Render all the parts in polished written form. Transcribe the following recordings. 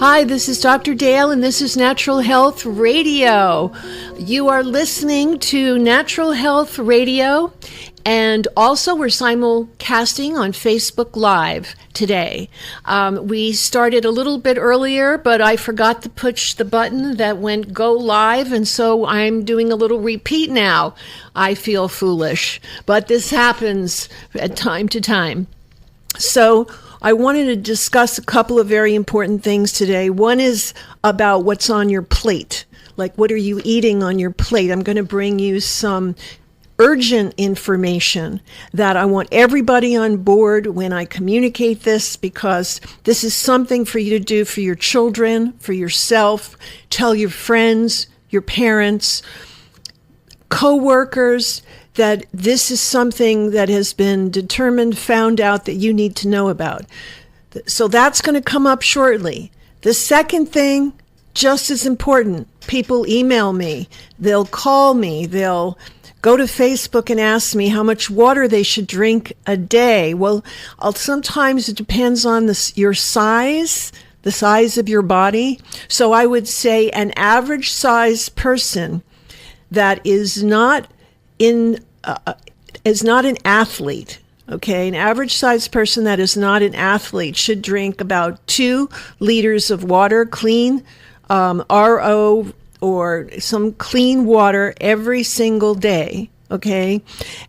Hi, this is Dr. Dale, and this is Natural Health Radio. You are listening to Natural Health Radio, and also we're simulcasting on Facebook Live today. We started a little bit earlier, but I forgot to push the button that went go live, and so I'm doing a little repeat now. I feel foolish, but this happens at time to time. So I wanted to discuss a couple of very important things today. One is about what's on your plate. Like, what are you eating on your plate? I'm going to bring you some urgent information that I want everybody on board when I communicate this, because this is something for you to do for your children, for yourself, tell your friends, your parents, co-workers, that this is something that has been determined, found out that you need to know about. So that's going to come up shortly. The second thing, just as important, people email me, they'll call me, they'll go to Facebook and ask me how much water they should drink a day. Well, sometimes it depends on your size, the size of your body. So I would say an average size person that is not an athlete, okay? An average sized person that is not an athlete should drink about 2 liters of water, clean RO or some clean water every single day, okay?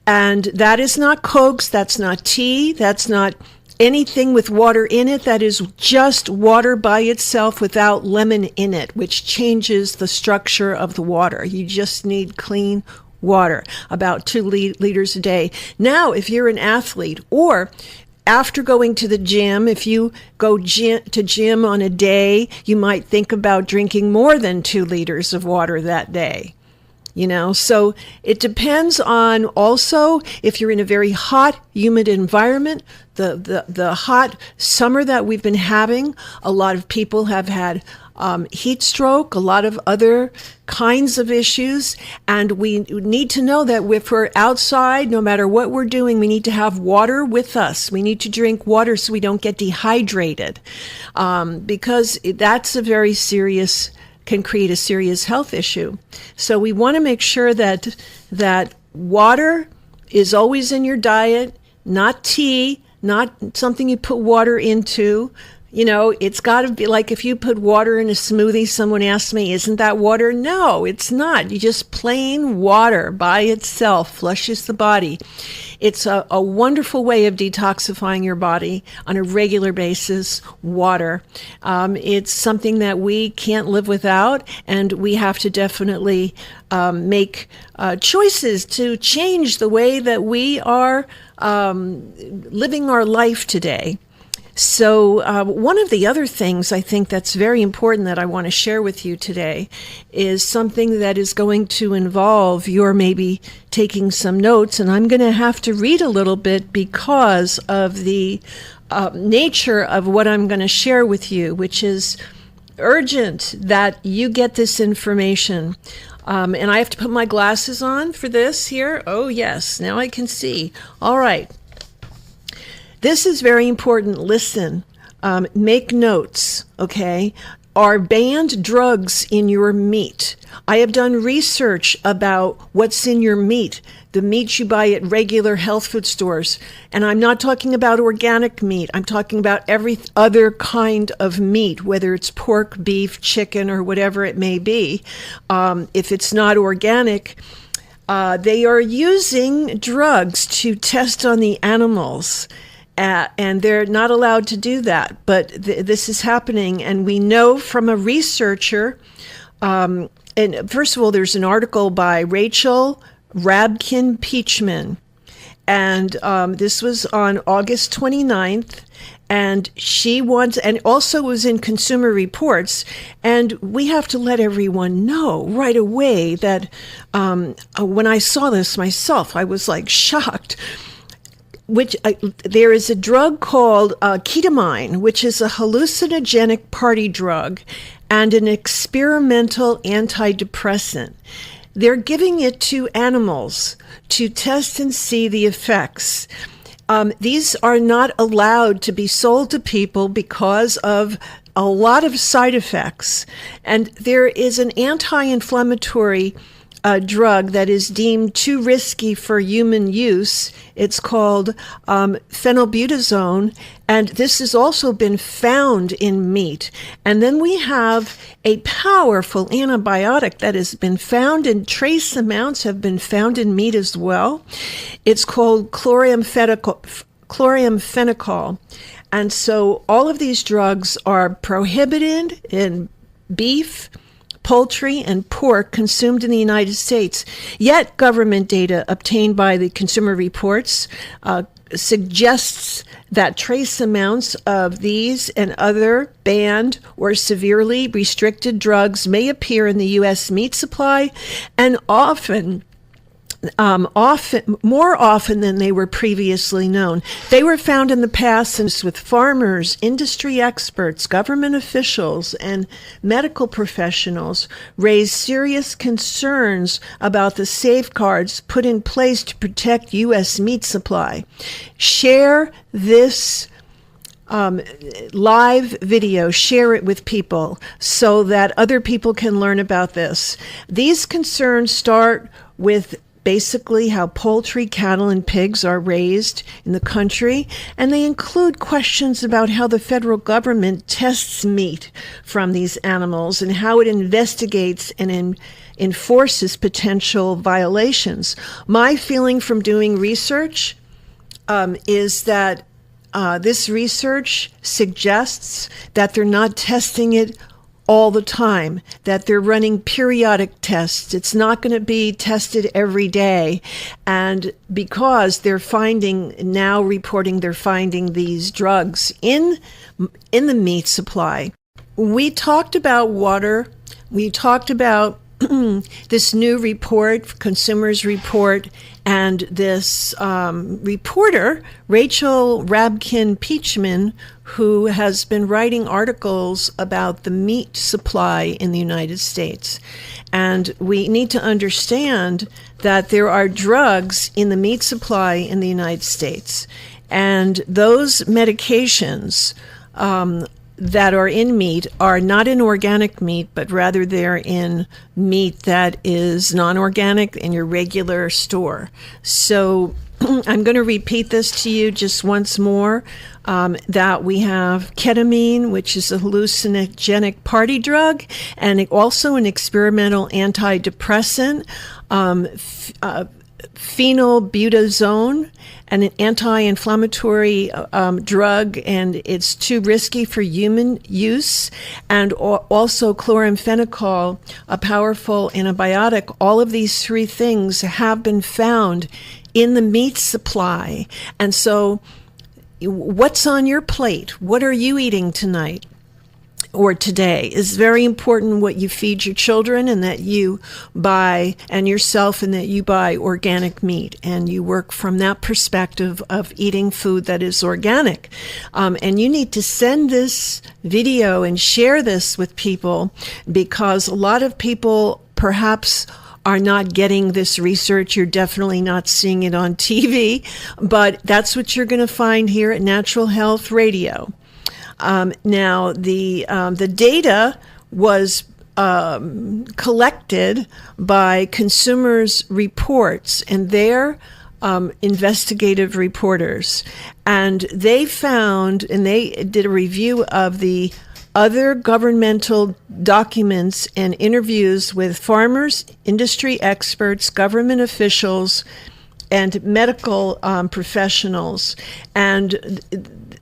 And that is not Cokes, that's not tea, that's not anything with water in it. That is just water by itself without lemon in it, which changes the structure of the water. You just need clean water, about 2 liters a day. Now, if you're an athlete, or after going to the gym, if you go to gym on a day, you might think about drinking more than 2 liters of water that day. You know, so it depends on also if you're in a very hot, humid environment. The hot summer that we've been having, a lot of people have had heat stroke, a lot of other kinds of issues, and we need to know that if we're outside, no matter what we're doing, we need to have water with us. We need to drink water so we don't get dehydrated, because that's a very serious, can create a serious health issue. So we want to make sure that water is always in your diet, not tea, not something you put water into. You know, it's got to be like if you put water in a smoothie, someone asks me, isn't that water? No, it's not. You just plain water by itself flushes the body. It's a wonderful way of detoxifying your body on a regular basis, water. It's something that we can't live without, and we have to definitely make choices to change the way that we are living our life today. So one of the other things I think that's very important that I want to share with you today is something that is going to involve your maybe taking some notes, and I'm going to have to read a little bit because of the nature of what I'm going to share with you, which is urgent that you get this information. And I have to put my glasses on for this here. Oh, yes, now I can see. All right. This is very important. Listen, make notes, okay? Are banned drugs in your meat? I have done research about what's in your meat, the meat you buy at regular health food stores. And I'm not talking about organic meat. I'm talking about every other kind of meat, whether it's pork, beef, chicken, or whatever it may be. If it's not organic, they are using drugs to test on the animals. And they're not allowed to do that, but this is happening. And we know from a researcher, and first of all, there's an article by Rachel Rabkin-Piechman, and this was on August 29th, and she wants, and also was in Consumer Reports, and we have to let everyone know right away that when I saw this myself, I was like shocked. There is a drug called ketamine, which is a hallucinogenic party drug and an experimental antidepressant. They're giving it to animals to test and see the effects. These are not allowed to be sold to people because of a lot of side effects. And there is an anti-inflammatory drug that is deemed too risky for human use. It's called phenylbutazone, and this has also been found in meat. And then we have a powerful antibiotic that has been found in trace amounts, have been found in meat as well. It's called chloramphenicol. And so all of these drugs are prohibited in beef, poultry, and pork consumed in the United States. Yet government data obtained by the Consumer Reports suggests that trace amounts of these and other banned or severely restricted drugs may appear in the U.S. meat supply, and more often than they were previously known. They were found in the past with farmers, industry experts, government officials, and medical professionals raised serious concerns about the safeguards put in place to protect U.S. meat supply. Share this live video, share it with people so that other people can learn about this. These concerns start with basically how poultry, cattle, and pigs are raised in the country, and they include questions about how the federal government tests meat from these animals and how it investigates and enforces potential violations. My feeling from doing research is that this research suggests that they're not testing it all the time, that they're running periodic tests. It's not going to be tested every day. And because they're reporting they're finding these drugs in the meat supply. We talked about water. We talked about this new report, Consumers Report, and this reporter, Rachel Rabkin-Piechman, who has been writing articles about the meat supply in the United States. And we need to understand that there are drugs in the meat supply in the United States. And those medications that are in meat are not in organic meat, but rather they're in meat that is non-organic in your regular store. So I'm going to repeat this to you just once more, that we have ketamine, which is a hallucinogenic party drug, and also an experimental antidepressant, phenylbutazone, an anti-inflammatory drug, and it's too risky for human use, and also chloramphenicol, a powerful antibiotic. All of these three things have been found in the meat supply. And so what's on your plate? What are you eating tonight or today? Is very important what you feed your children, and that you buy, and yourself, and that you buy organic meat, and you work from that perspective of eating food that is organic. And you need to send this video and share this with people, because a lot of people perhaps are not getting this research. You're definitely not seeing it on TV, but that's what you're going to find here at Natural Health Radio. Now, the data was collected by Consumers Reports, and they're investigative reporters. And they found, and they did a review of the other governmental documents and interviews with farmers, industry experts, government officials, and medical professionals. And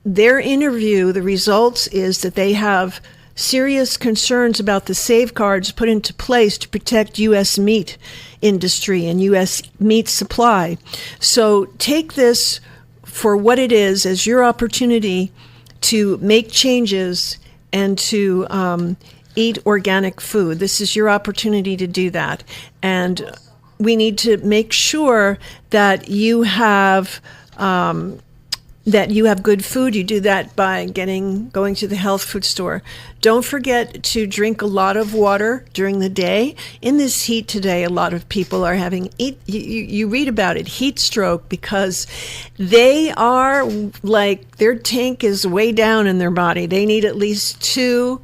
their interview, the results is that they have serious concerns about the safeguards put into place to protect U.S. meat industry and U.S. meat supply. So take this for what it is, as your opportunity to make changes and to eat organic food. This is your opportunity to do that. And we need to make sure that you have that you have good food. You do that by going to the health food store. Don't forget to drink a lot of water during the day. In this heat today, a lot of people are having you read about it, heat stroke, because they are like, their tank is way down in their body. They need at least 2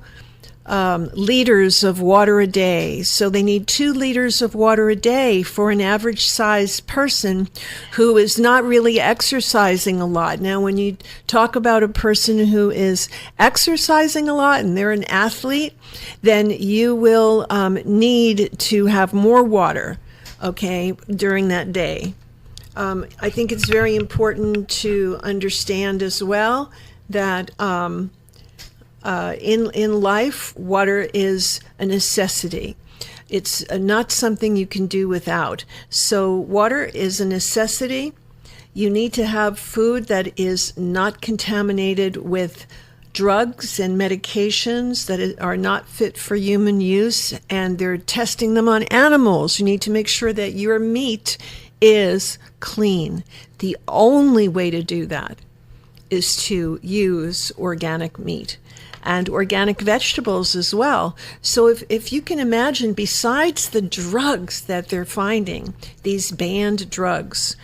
liters of water a day. So they need 2 liters of water a day for an average sized person who is not really exercising a lot. Now, when you talk about a person who is exercising a lot and they're an athlete, then you will need to have more water, okay, during that day. I think it's very important to understand as well that in life, water is a necessity. It's not something you can do without. So water is a necessity. You need to have food that is not contaminated with drugs and medications that are not fit for human use, and they're testing them on animals. You need to make sure that your meat is clean. The only way to do that is to use organic meat and organic vegetables as well. So if you can imagine, besides the drugs that they're finding, these banned drugs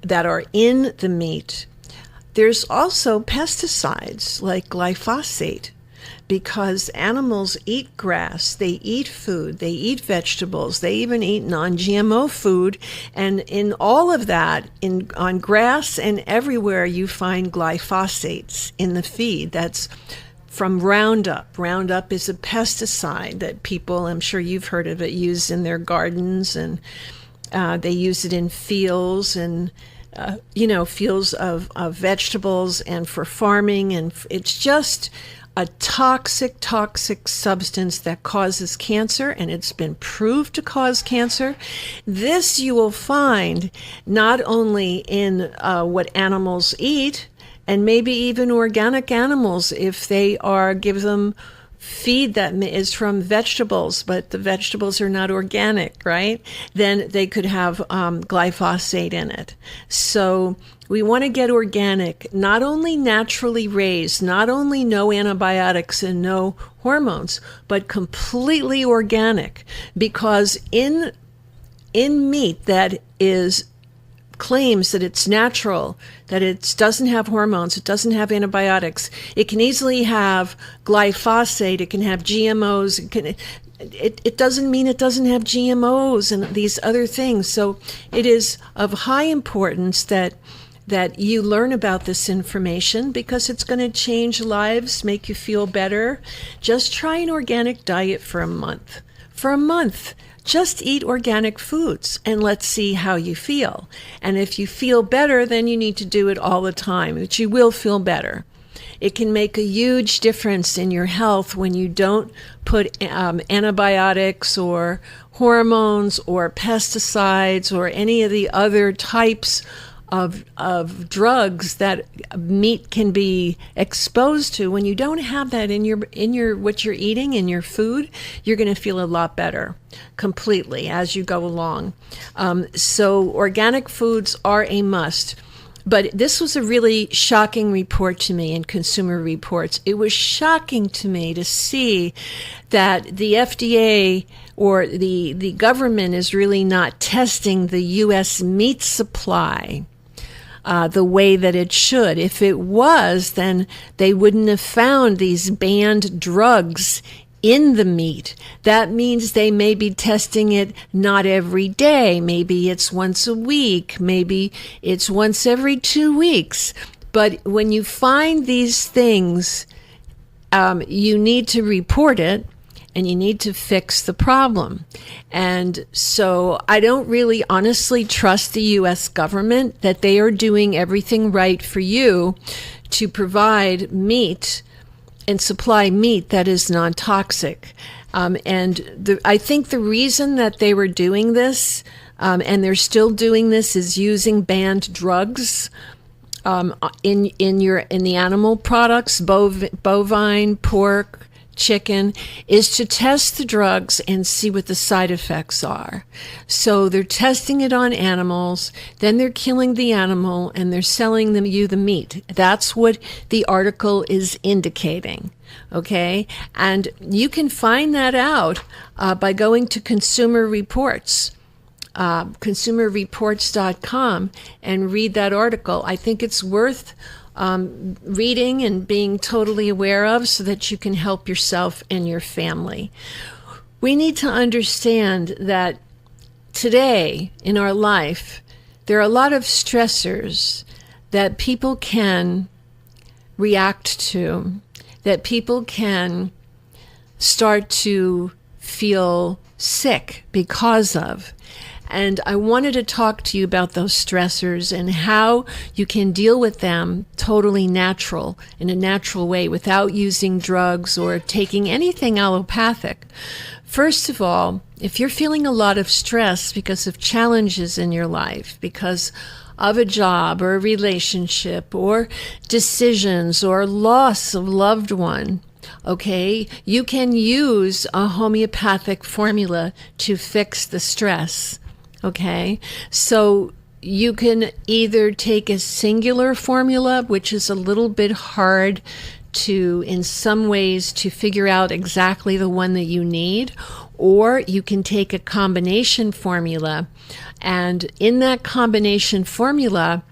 that are in the meat, there's also pesticides like glyphosate, because animals eat grass, they eat food, they eat vegetables, they even eat non-GMO food, and in all of that, on grass and everywhere, you find glyphosates in the feed. That's from Roundup. Roundup is a pesticide that people, I'm sure you've heard of it, use in their gardens, and they use it in fields and fields of vegetables and for farming, and it's just a toxic substance that causes cancer, and it's been proved to cause cancer. This you will find not only in what animals eat, and maybe even organic animals, if they give them feed that is from vegetables, but the vegetables are not organic, right? Then they could have glyphosate in it. So we want to get organic, not only naturally raised, not only no antibiotics and no hormones, but completely organic, because in meat that claims that it's natural, that it doesn't have hormones, it doesn't have antibiotics, it can easily have glyphosate, it can have GMOs, it doesn't mean it doesn't have GMOs and these other things. So it is of high importance that you learn about this information, because it's going to change lives, make you feel better. Just try an organic diet for a month. For a month. Just eat organic foods and let's see how you feel. And if you feel better, then you need to do it all the time, but you will feel better. It can make a huge difference in your health when you don't put antibiotics or hormones or pesticides or any of the other types of drugs that meat can be exposed to. When you don't have that in your what you're eating in your food, you're going to feel a lot better completely as you go along. So organic foods are a must. But this was a really shocking report to me in Consumer Reports. It was shocking to me to see that the FDA or the government is really not testing the U.S. meat supply the way that it should. If it was, then they wouldn't have found these banned drugs in the meat. That means they may be testing it not every day. Maybe it's once a week. Maybe it's once every 2 weeks. But when you find these things, you need to report it, and you need to fix the problem. And so I don't really honestly trust the U.S. government that they are doing everything right for you to provide meat and supply meat that is non-toxic. I think the reason that they were doing this, and they're still doing this, is using banned drugs in the animal products, bovine, pork, chicken is to test the drugs and see what the side effects are. So they're testing it on animals, then they're killing the animal, and they're selling you the meat. That's what the article is indicating. Okay? And you can find that out by going to Consumer Reports. consumerreports.com, and read that article. I think it's worth reading and being totally aware of so that you can help yourself and your family. We need to understand that today in our life, there are a lot of stressors that people can react to, that people can start to feel sick because of. And I wanted to talk to you about those stressors and how you can deal with them totally natural, in a natural way, without using drugs or taking anything allopathic. First of all, if you're feeling a lot of stress because of challenges in your life, because of a job or a relationship or decisions or loss of loved one, okay, you can use a homeopathic formula to fix the stress. Okay, so you can either take a singular formula, which is a little bit hard to, in some ways, to figure out exactly the one that you need, or you can take a combination formula. And in that combination formula,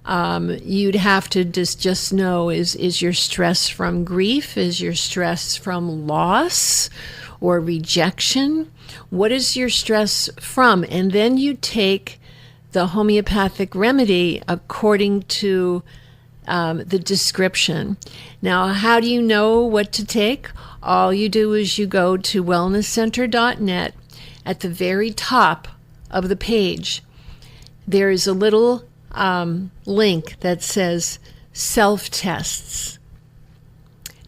you'd have to just know, is your stress from grief? Is your stress from loss or rejection? What is your stress from? And then you take the homeopathic remedy according to the description. Now, how do you know what to take? All you do is you go to wellnesscenter.net. At the very top of the page, there is a little link that says self-tests.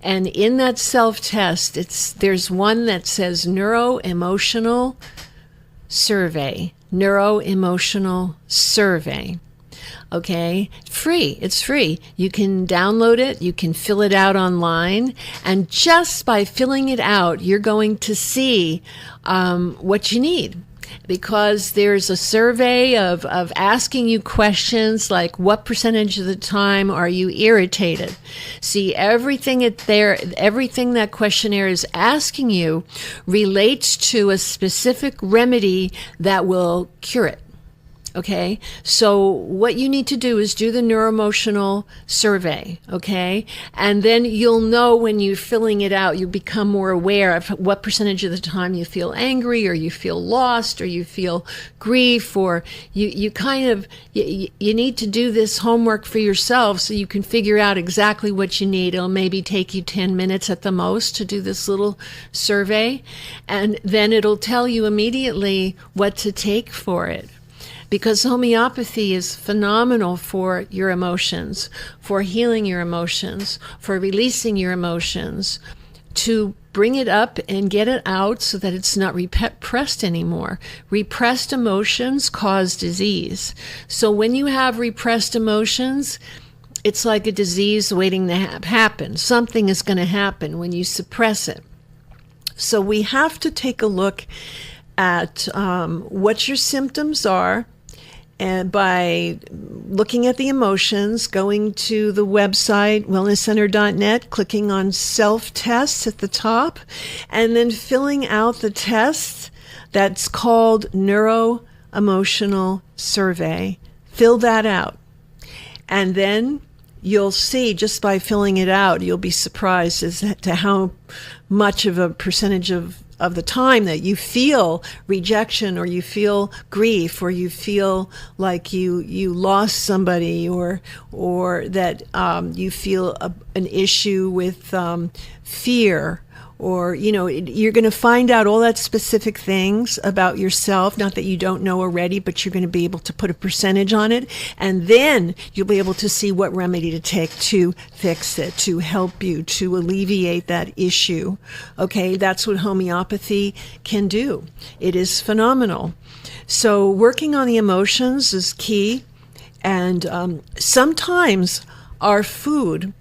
And in that self-test, there's one that says neuro-emotional survey. Neuro-emotional survey. Okay? Free. It's free. You can download it. You can fill it out online. And just by filling it out, you're going to see what you need. Because there's a survey of asking you questions like, what percentage of the time are you irritated? See, everything that questionnaire is asking you relates to a specific remedy that will cure it. Okay, so what you need to do is do the neuroemotional survey, okay? And then you'll know when you're filling it out, you become more aware of what percentage of the time you feel angry, or you feel lost, or you feel grief, or you need to do this homework for yourself so you can figure out exactly what you need. It'll maybe take you 10 minutes at the most to do this little survey, and then it'll tell you immediately what to take for it. Because homeopathy is phenomenal for your emotions, for healing your emotions, for releasing your emotions, to bring it up and get it out so that it's not repressed anymore. Repressed emotions cause disease. So when you have repressed emotions, it's like a disease waiting to happen. Something is going to happen when you suppress it. So we have to take a look at what your symptoms are, and by looking at the emotions, going to the website, wellnesscenter.net, clicking on self-tests at the top, and then filling out the test that's called neuro-emotional survey. Fill that out. And then you'll see, just by filling it out, you'll be surprised as to how much of a percentage of the time that you feel rejection, or you feel grief, or you feel like you lost somebody, or that you feel an issue with fear, or you're going to find out all that specific things about yourself, not that you don't know already, but you're going to be able to put a percentage on it, and then you'll be able to see what remedy to take to fix it, to help you, to alleviate that issue. Okay, that's what homeopathy can do. It is phenomenal. So working on the emotions is key, and sometimes our food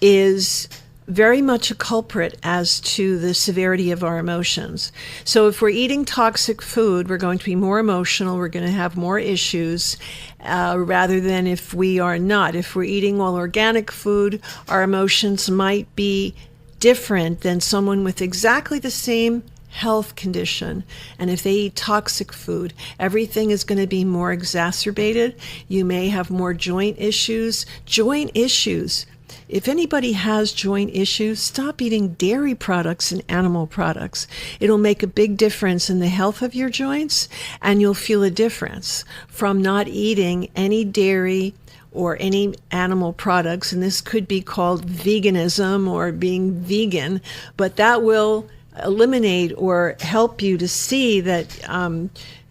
is very much a culprit as to the severity of our emotions. So if we're eating toxic food, we're going to be more emotional, we're going to have more issues, rather than if we are not. If we're eating all organic food, our emotions might be different than someone with exactly the same health condition. And if they eat toxic food, everything is going to be more exacerbated. You may have more joint issues. Joint issues. If anybody has joint issues, stop eating dairy products and animal products. It'll make a big difference in the health of your joints, and you'll feel a difference from not eating any dairy or any animal products. And this could be called veganism or being vegan, but that will eliminate or help you to see that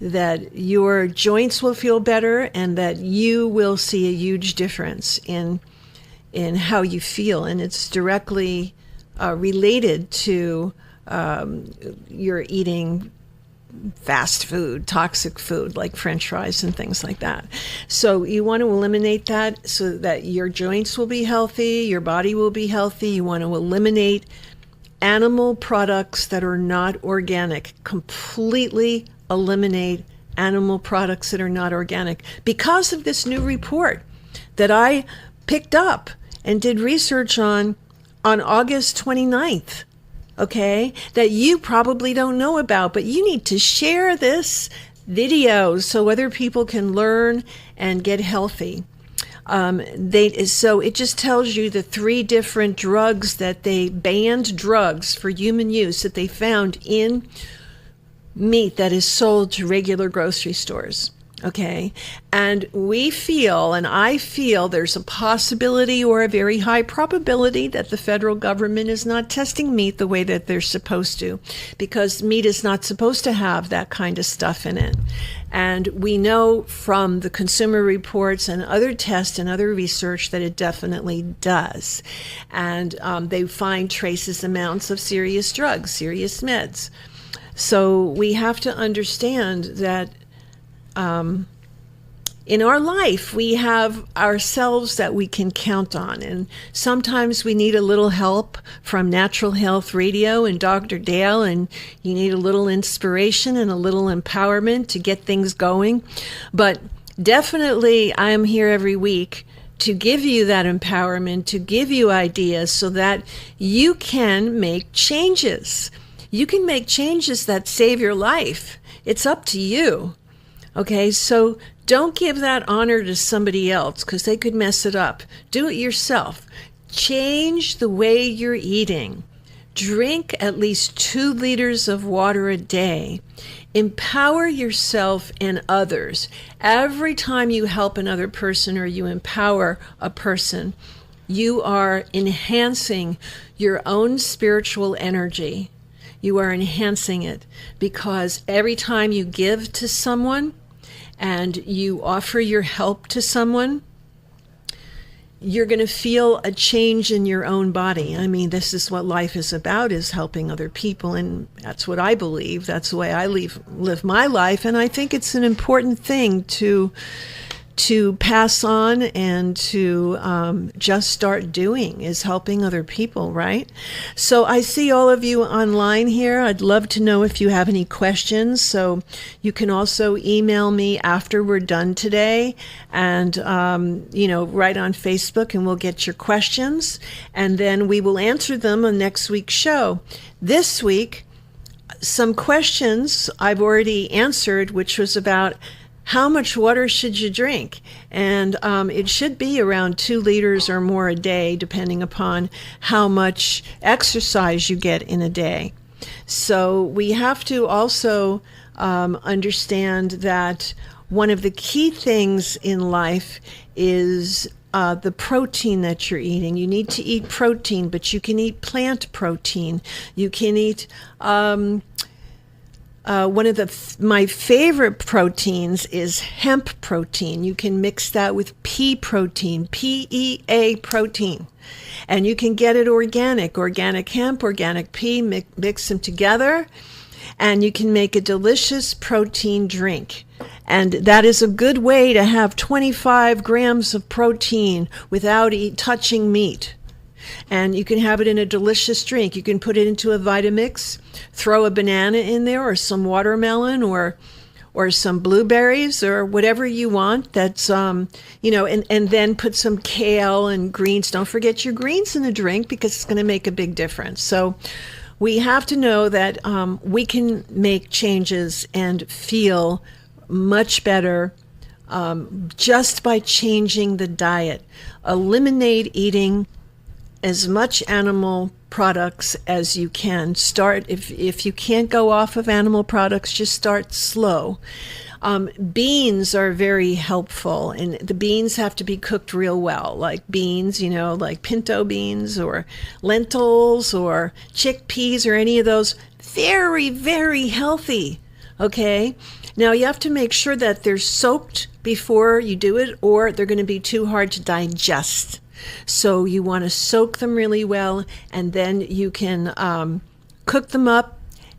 that your joints will feel better, and that you will see a huge difference in how you feel. And it's directly related to your eating fast food, toxic food like French fries and things like that. So you want to eliminate that so that your joints will be healthy, your body will be healthy. You want to eliminate animal products that are not organic. Completely eliminate animal products that are not organic. Because of this new report that I picked up and did research on August 29th, okay, that you probably don't know about, but you need to share this video so other people can learn and get healthy. So it just tells you the 3 different drugs that they banned, drugs for human use that they found in meat that is sold to regular grocery stores. Okay. And we feel, and I feel, there's a possibility or a very high probability that the federal government is not testing meat the way that they're supposed to, because meat is not supposed to have that kind of stuff in it. And we know from the Consumer Reports and other tests and other research that it definitely does. And they find traces amounts of serious drugs, serious meds. So we have to understand that in our life, we have ourselves that we can count on. And sometimes we need a little help from Natural Health Radio and Dr. Dale, and you need a little inspiration and a little empowerment to get things going. But definitely, I am here every week to give you that empowerment, to give you ideas so that you can make changes. You can make changes that save your life. It's up to you. Okay, so don't give that honor to somebody else because they could mess it up. Do it yourself. Change the way you're eating. Drink at least 2 liters of water a day. Empower yourself and others. Every time you help another person or you empower a person, you are enhancing your own spiritual energy. You are enhancing it because every time you give to someone, and you offer your help to someone, you're going to feel a change in your own body. I mean, this is what life is about, is helping other people. And that's what I believe. That's the way I live my life. And I think it's an important thing to pass on and to just start doing, is helping other people, right? So I see all of you online here. I'd love to know if you have any questions. So you can also email me after we're done today and, right on Facebook, and we'll get your questions. And then we will answer them on next week's show. This week, some questions I've already answered, which was about how much water should you drink? And it should be around 2 liters or more a day, depending upon how much exercise you get in a day. So we have to also understand that one of the key things in life is the protein that you're eating. You need to eat protein, but you can eat plant protein. You can eat one of my favorite proteins is hemp protein. You can mix that with pea protein, PEA protein. And you can get it organic hemp, organic pea, mix them together, and you can make a delicious protein drink. And that is a good way to have 25 grams of protein without touching meat. And you can have it in a delicious drink. You can put it into a Vitamix, throw a banana in there, or some watermelon, or some blueberries, or whatever you want. That's and then put some kale and greens. Don't forget your greens in the drink, because it's going to make a big difference. So we have to know that we can make changes and feel much better just by changing the diet. Eliminate eating as much animal products as you can. Start, if you can't go off of animal products, just start slow. Beans are very helpful, and the beans have to be cooked real well, like beans, like pinto beans or lentils or chickpeas or any of those. Very, very healthy. Okay. Now you have to make sure that they're soaked before you do it, or they're going to be too hard to digest. So you want to soak them really well, and then you can cook them up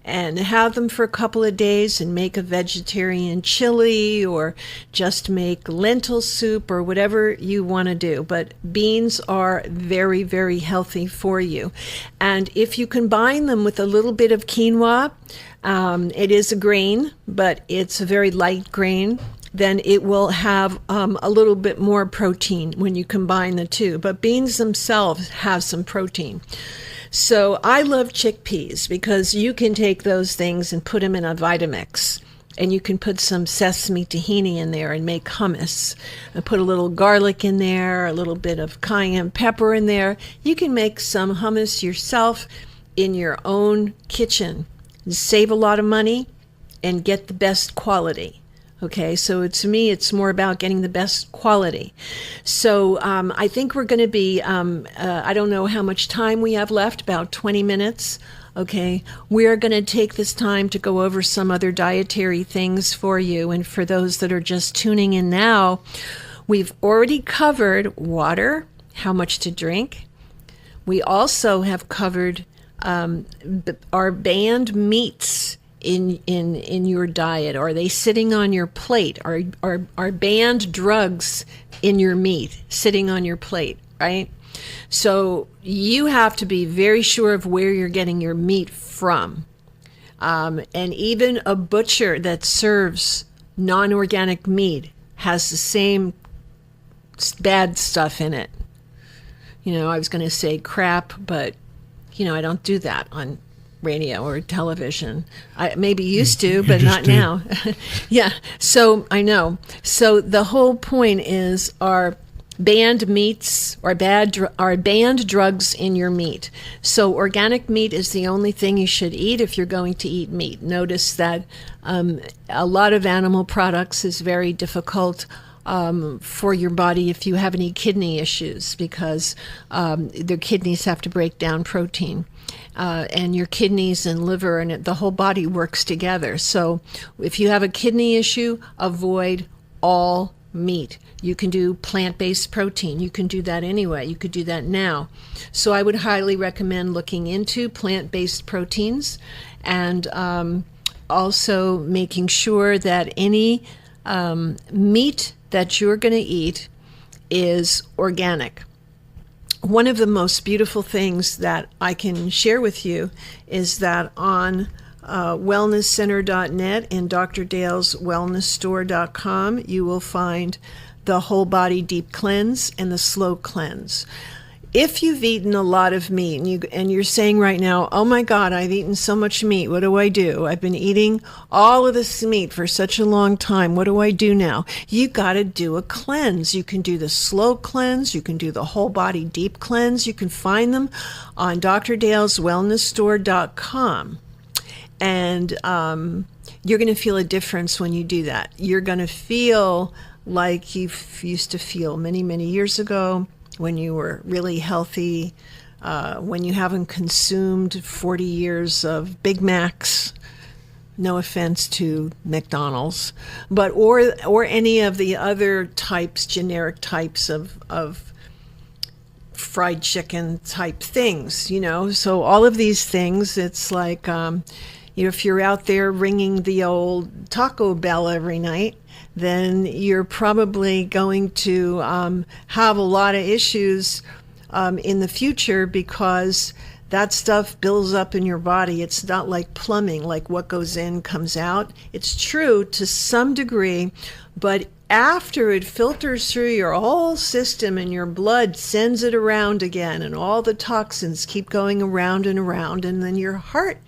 and have them for a couple of days and make a vegetarian chili, or just make lentil soup, or whatever you want to do. But beans are very, very healthy for you. And if you combine them with a little bit of quinoa, it is a grain, but it's a very light grain, then it will have a little bit more protein when you combine the two. But beans themselves have some protein. So I love chickpeas, because you can take those things and put them in a Vitamix, and you can put some sesame tahini in there and make hummus, and put a little garlic in there, a little bit of cayenne pepper in there. You can make some hummus yourself in your own kitchen, save a lot of money, and get the best quality. Okay, so to me, it's more about getting the best quality. So I think we're going to be, I don't know how much time we have left, about 20 minutes. Okay, we're going to take this time to go over some other dietary things for you. And for those that are just tuning in now, we've already covered water, how much to drink. We also have covered our banned meats in your diet. Are they sitting on your plate? Are banned drugs in your meat sitting on your plate, right? So you have to be very sure of where you're getting your meat from. And even a butcher that serves non-organic meat has the same bad stuff in it. I was going to say crap, but I don't do that on radio or television. I maybe used to, but not now. Yeah. So I know. So the whole point is, our banned meats or banned drugs in your meat. So organic meat is the only thing you should eat if you're going to eat meat. Notice that a lot of animal products is very difficult for your body if you have any kidney issues, because their kidneys have to break down protein. And your kidneys and liver and the whole body works together. So if you have a kidney issue, avoid all meat. You can do plant-based protein. You can do that anyway. You could do that now. So I would highly recommend looking into plant-based proteins, and also making sure that any meat that you're going to eat is organic. One of the most beautiful things that I can share with you is that on wellnesscenter.net and Dr. Dale's wellnessstore.com, you will find the whole body deep cleanse and the slow cleanse. If you've eaten a lot of meat and you're saying right now, oh my God, I've eaten so much meat, what do? I've been eating all of this meat for such a long time. What do I do now? You got to do a cleanse. You can do the slow cleanse. You can do the whole body deep cleanse. You can find them on Dr. Dale's wellnessstore.com. And you're going to feel a difference when you do that. You're going to feel like you used to feel many, many years ago, when you were really healthy, when you haven't consumed 40 years of Big Macs, no offense to McDonald's, but or any of the other types, generic types of fried chicken type things, So all of these things, it's like, if you're out there ringing the old Taco Bell every night, then you're probably going to have a lot of issues in the future, because that stuff builds up in your body. It's not like plumbing, like what goes in comes out. It's true to some degree, but after it filters through your whole system and your blood sends it around again, and all the toxins keep going around, and then your heart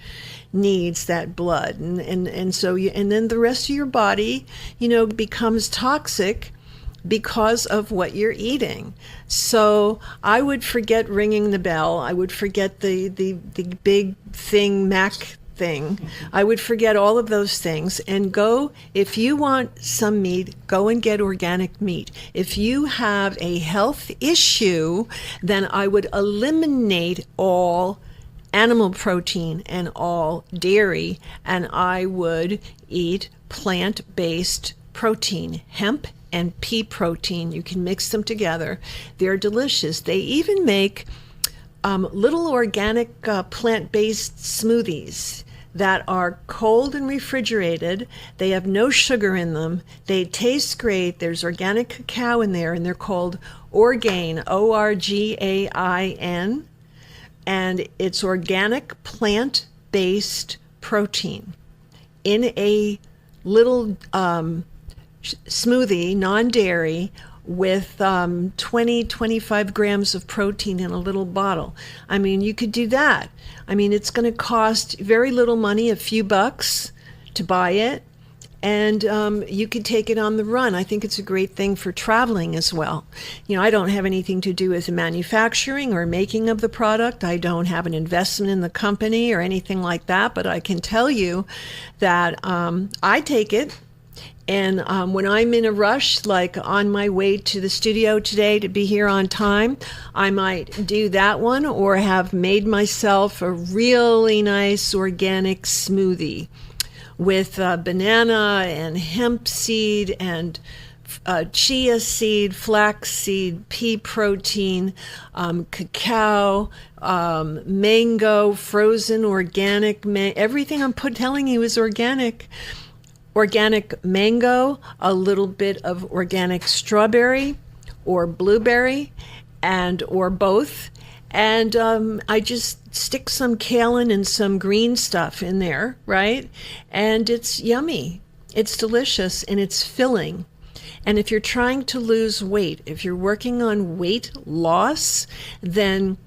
needs that blood, and so and then the rest of your body, becomes toxic because of what you're eating. So I would forget ringing the bell. I would forget the big thing, Mac thing. I would forget all of those things and go, if you want some meat, go and get organic meat. If you have a health issue, then I would eliminate all animal protein and all dairy, and I would eat plant-based protein, hemp and pea protein. You can mix them together. They're delicious. They even make little organic plant-based smoothies that are cold and refrigerated. They have no sugar in them. They taste great. There's organic cacao in there, and they're called Orgain, Orgain, and it's organic plant-based protein in a little smoothie, non-dairy, with 25 grams of protein in a little bottle. I mean, you could do that. I mean, it's going to cost very little money, a few bucks to buy it, and you could take it on the run. I think it's a great thing for traveling as well. I don't have anything to do with the manufacturing or making of the product. I don't have an investment in the company or anything like that, but I can tell you that I take it. And when I'm in a rush, like on my way to the studio today to be here on time, I might do that one, or have made myself a really nice organic smoothie with banana and hemp seed and chia seed, flax seed, pea protein, cacao, mango, frozen organic, everything I'm telling you is organic. Organic mango, a little bit of organic strawberry or blueberry, or both. And I just stick some kaolin and some green stuff in there, right? And it's yummy. It's delicious, and it's filling. And if you're trying to lose weight, if you're working on weight loss, then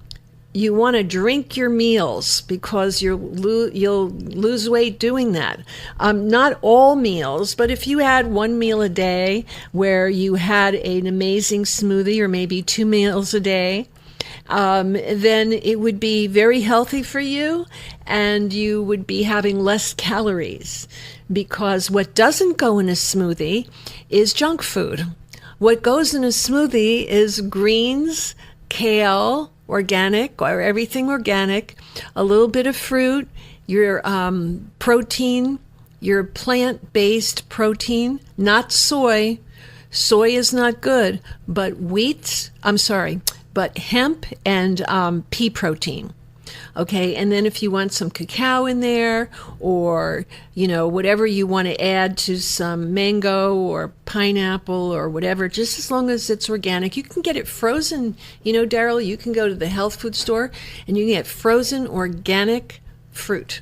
you want to drink your meals, because you'll lose weight doing that. Not all meals, but if you had one meal a day where you had an amazing smoothie, or maybe 2 meals a day, then it would be very healthy for you, and you would be having less calories, because what doesn't go in a smoothie is junk food. What goes in a smoothie is greens, kale, organic, or everything organic, a little bit of fruit, your protein, your plant-based protein, not soy. Soy is not good, but but hemp and pea protein. Okay, and then if you want some cacao in there, or whatever you want to add to some mango or pineapple or whatever, just as long as it's organic. You can get it frozen. Daryl, you can go to the health food store and you can get frozen organic fruit.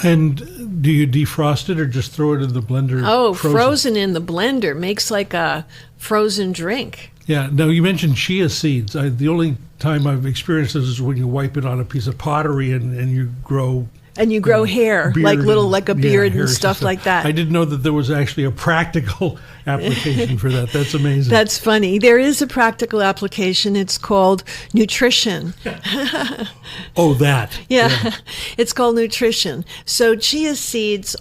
And do you defrost it or just throw it in the blender? Oh, frozen in the blender makes like a frozen drink. Yeah. Now, you mentioned chia seeds. The only time I've experienced this is when you wipe it on a piece of pottery and you grow... And you grow hair, like a beard and stuff like that. I didn't know that there was actually a practical application for that. That's amazing. That's funny. There is a practical application. It's called nutrition. Oh, that. Yeah, it's called nutrition. So chia seeds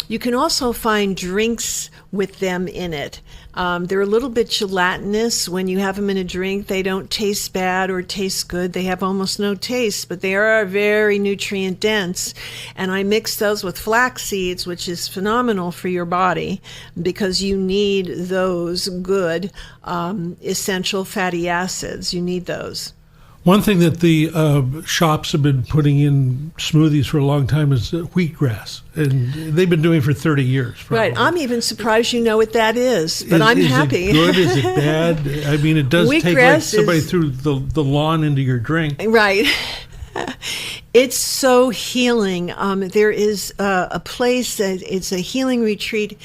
you can also find drinks with them in it. They're a little bit gelatinous. When you have them in a drink, they don't taste bad or taste good. They have almost no taste, but they are very nutrient dense. And I mix those with flax seeds, which is phenomenal for your body, because you need those good essential fatty acids. You need those. One thing that the shops have been putting in smoothies for a long time is wheatgrass, and they've been doing it for 30 years. Probably. Right. I'm even surprised you know what that is, but I'm happy. Is it good? Is it bad? I mean, it does take like somebody through the lawn into your drink. Right. It's so healing. There is a place that it's a healing retreat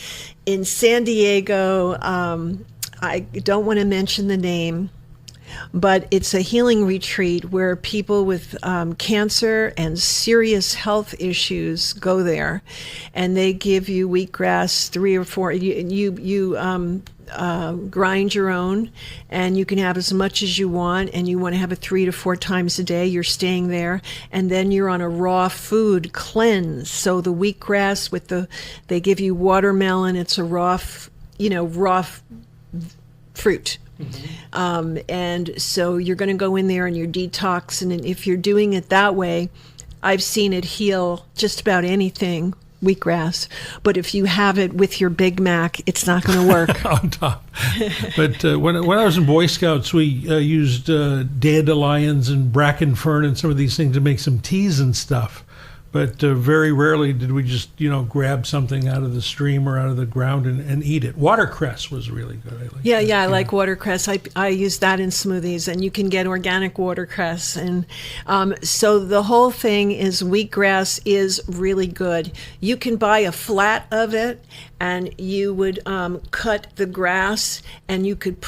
in San Diego. I don't want to mention the name, but it's a healing retreat where people with cancer and serious health issues go there, and they give you wheatgrass, 3 or 4. You grind your own, and you can have as much as you want, and you want to have it 3 to 4 times a day. You're staying there, and then you're on a raw food cleanse. So the wheatgrass they give you watermelon. It's a raw fruit. Mm-hmm. And so you're going to go in there and you're detoxing, and if you're doing it that way, I've seen it heal just about anything, wheatgrass. But if you have it with your Big Mac, it's not going to work. On top. But when I was in Boy Scouts, we used dandelions and bracken fern and some of these things to make some teas and stuff. But very rarely did we just, grab something out of the stream or out of the ground and eat it. Watercress was really good. I like I like watercress. I use that in smoothies, and you can get organic watercress. And so the whole thing is wheatgrass is really good. You can buy a flat of it, and you would cut the grass, and you could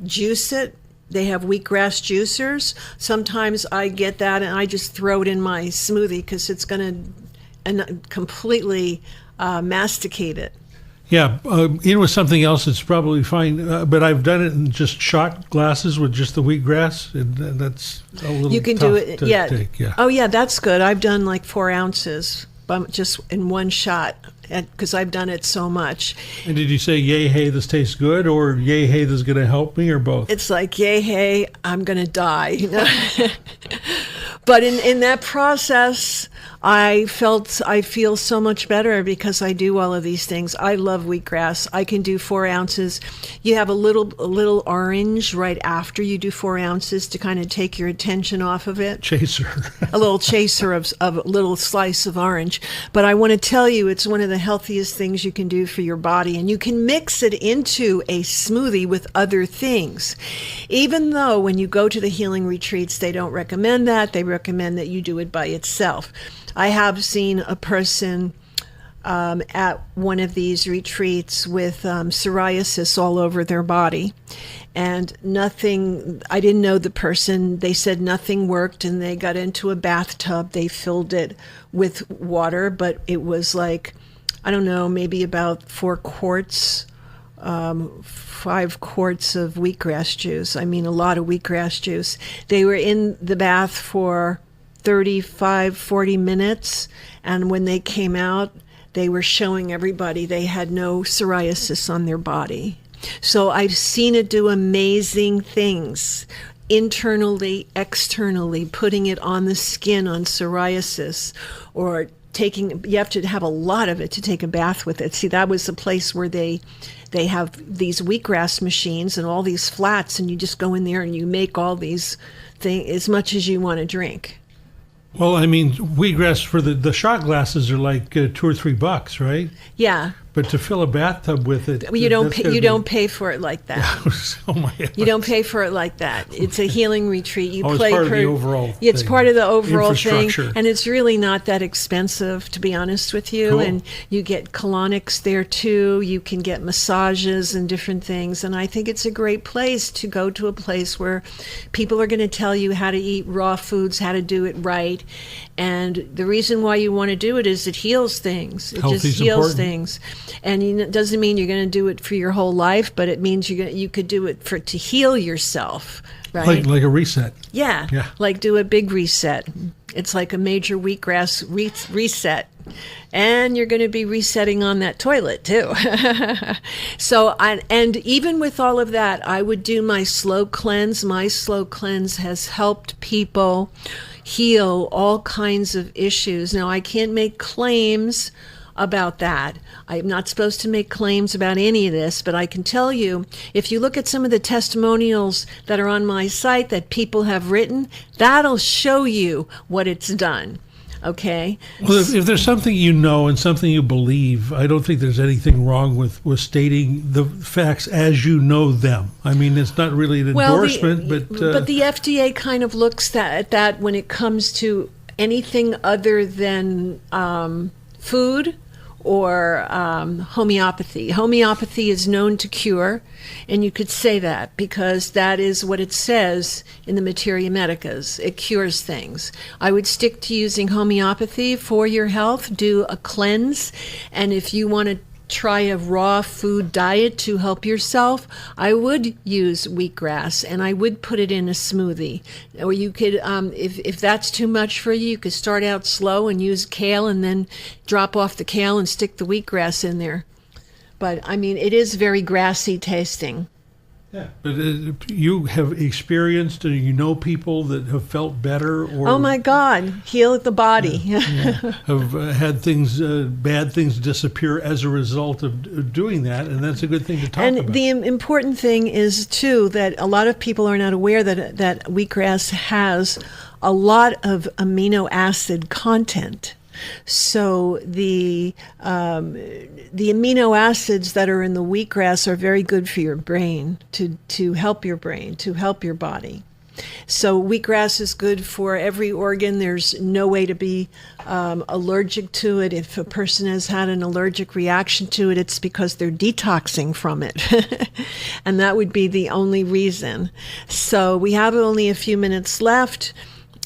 juice it. They have wheatgrass juicers. Sometimes I get that and I just throw it in my smoothie because it's going to completely masticate it. Yeah, with something else, it's probably fine. But I've done it in just shot glasses with just the wheatgrass, and that's a little you can tough do it, to yeah. take. Yeah. Oh, yeah, that's good. I've done like 4 ounces, just in one shot, because I've done it so much. And did you say, yay, hey, this tastes good, or yay, hey, this is going to help me, or both? It's like, yay, hey, I'm going to die. But in that process, I feel so much better because I do all of these things. I love wheatgrass. I can do 4 ounces. You have a little orange right after you do 4 ounces to kind of take your attention off of it. Chaser. A little chaser of a little slice of orange. But I want to tell you, it's one of the healthiest things you can do for your body. And you can mix it into a smoothie with other things. Even though when you go to the healing retreats, they don't recommend that. They recommend that you do it by itself. I have seen a person at one of these retreats with psoriasis all over their body, and nothing, I didn't know the person. They said nothing worked, and they got into a bathtub. They filled it with water, but it was like, I don't know, maybe about 4 quarts, 5 quarts of wheatgrass juice. I mean, a lot of wheatgrass juice. They were in the bath for 35, 40 minutes, and when they came out, they were showing everybody they had no psoriasis on their body. So I've seen it do amazing things, internally, externally, putting it on the skin on psoriasis, or you have to have a lot of it to take a bath with it. See, that was the place where they have these wheatgrass machines and all these flats, and you just go in there and you make all these things as much as you want to drink. Well, I mean, wheatgrass for the shot glasses are like $2 or $3, right? Yeah. But to fill a bathtub with it, you don't pay for it like that. Oh my God. You don't pay for it like that. It's a healing retreat. It's part of the overall thing. It's part of the overall thing, Infrastructure. and it's really not that expensive, to be honest with you. Cool. And you get colonics there too. You can get massages and different things. And I think it's a great place to go to, a place where people are going to tell you how to eat raw foods, how to do it right. And the reason why you want to do it is it heals things. It Healthy's just heals important. things. And it doesn't mean you're going to do it for your whole life, but it means you could do it to heal yourself, right? Like a reset. Yeah, like do a big reset. It's like a major wheatgrass reset. And you're going to be resetting on that toilet too. And even with all of that, I would do my slow cleanse. My slow cleanse has helped people heal all kinds of issues. Now, I can't make claims about that. I'm not supposed to make claims about any of this, but I can tell you, if you look at some of the testimonials that are on my site that people have written, that'll show you what it's done. Okay? Well, if there's something you know and something you believe, I don't think there's anything wrong with stating the facts as you know them. I mean, it's not really an endorsement, but the FDA kind of looks at that when it comes to anything other than food or homeopathy. Homeopathy is known to cure, and you could say that because that is what it says in the Materia Medicas. It cures things. I would stick to using homeopathy for your health. Do a cleanse, and if you want to try a raw food diet to help yourself, I would use wheatgrass and I would put it in a smoothie. Or you could, if that's too much for you, you could start out slow and use kale and then drop off the kale and stick the wheatgrass in there. But I mean, it is very grassy tasting. yeah. But you have experienced, or you know people that have felt better, or Oh my God, heal the body. have had things, bad things disappear as a result of doing that, and that's a good thing to talk And about. the important thing is, too, that a lot of people are not aware that wheatgrass has a lot of amino acid content. So the amino acids that are in the wheatgrass are very good for your brain, to help your brain, to help your body. So wheatgrass is good for every organ. There's no way to be allergic to it. If a person has had an allergic reaction to it, it's because they're detoxing from it. And that would be the only reason. So we have only a few minutes left.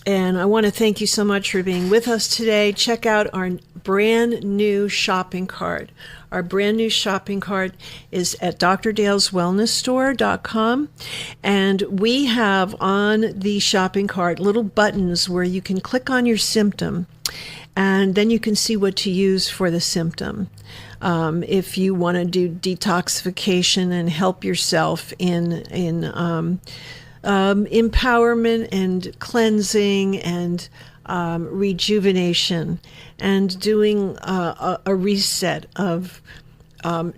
And I want to thank you so much for being with us today. Check out our brand new shopping cart. Our brand new shopping cart is at drdaleswellnessstore.com. And we have on the shopping cart little buttons where you can click on your symptom, and then you can see what to use for the symptom. If you want to do detoxification and help yourself in empowerment and cleansing and rejuvenation and doing a reset of so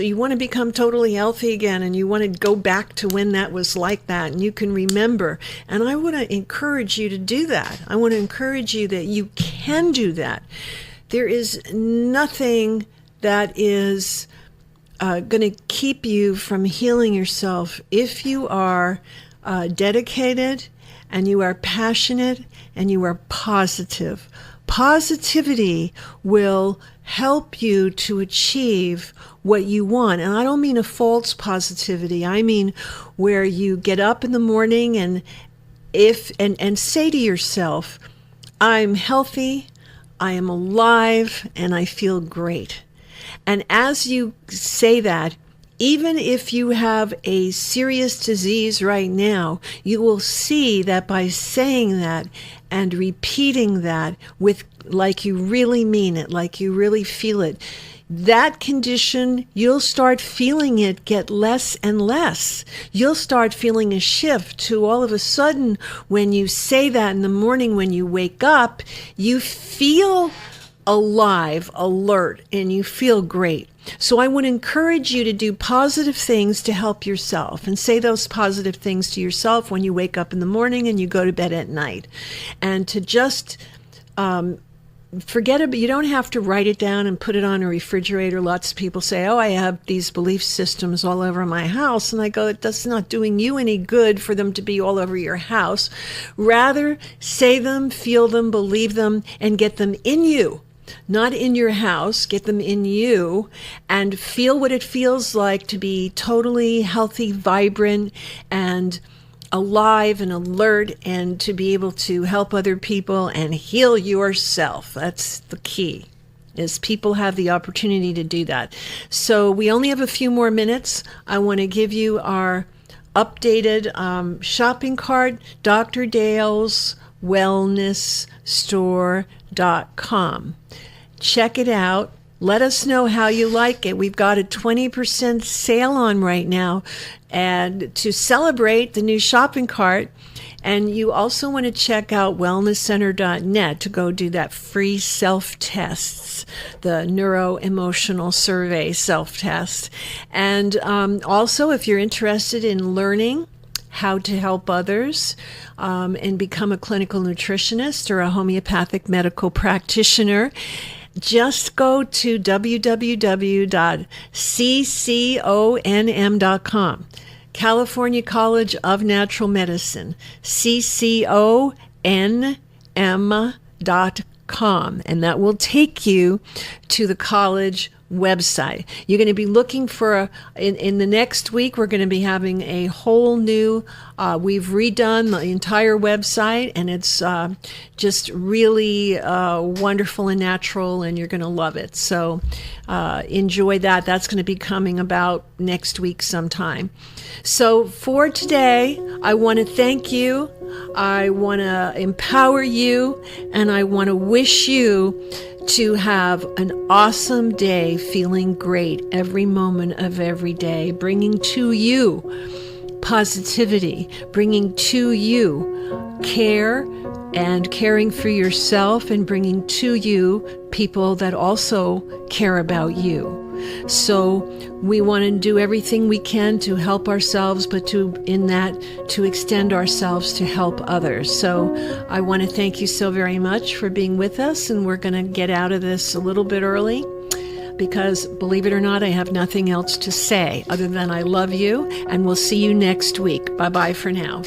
you want to become totally healthy again, and you want to go back to when that was like that, and you can remember. And I want to encourage you to do that. I want to encourage you that you can do that. There is nothing that is going to keep you from healing yourself if you are dedicated and you are passionate and you are positive. Positivity will help you to achieve what you want. And I don't mean a false positivity. I mean where you get up in the morning and say to yourself, I'm healthy, I am alive, and I feel great. And as you say that, even if you have a serious disease right now, you will see that by saying that and repeating that with like you really mean it, like you really feel it, that condition, you'll start feeling it get less and less. You'll start feeling a shift to all of a sudden when you say that in the morning when you wake up, you feel alive, alert, and you feel great. So I would encourage you to do positive things to help yourself, and say those positive things to yourself when you wake up in the morning and you go to bed at night. And to just forget it, but you don't have to write it down and put it on a refrigerator. Lots of people say, oh, I have these belief systems all over my house. And I go, that's not doing you any good for them to be all over your house. Rather, say them, feel them, believe them, and get them in you. Not in your house, get them in you, and feel what it feels like to be totally healthy, vibrant, and alive and alert, and to be able to help other people and heal yourself. That's the key, is people have the opportunity to do that. So we only have a few more minutes. I want to give you our updated shopping cart, drdaleswellnessstore.com. Check it out. Let us know how you like it. We've got a 20% sale on right now, and to celebrate the new shopping cart. And you also want to check out wellnesscenter.net to go do that free self-tests, the neuro-emotional survey self-test. And also, if you're interested in learning how to help others and become a clinical nutritionist or a homeopathic medical practitioner, just go to www.cconm.com. California College of Natural Medicine, cconm.com, and that will take you to the college website. You're going to be looking for in the next week, we're going to be having a whole new, we've redone the entire website, and it's just really wonderful and natural, and you're going to love it. So enjoy that. That's going to be coming about next week sometime. So for today, I want to thank you. I want to empower you, and I want to wish you to have an awesome day, feeling great every moment of every day, bringing to you positivity, bringing to you care and caring for yourself, and bringing to you people that also care about you. So we want to do everything we can to help ourselves, but to extend ourselves to help others. So I want to thank you so very much for being with us, and we're going to get out of this a little bit early because, believe it or not, I have nothing else to say other than I love you, and we'll see you next week. Bye-bye for now.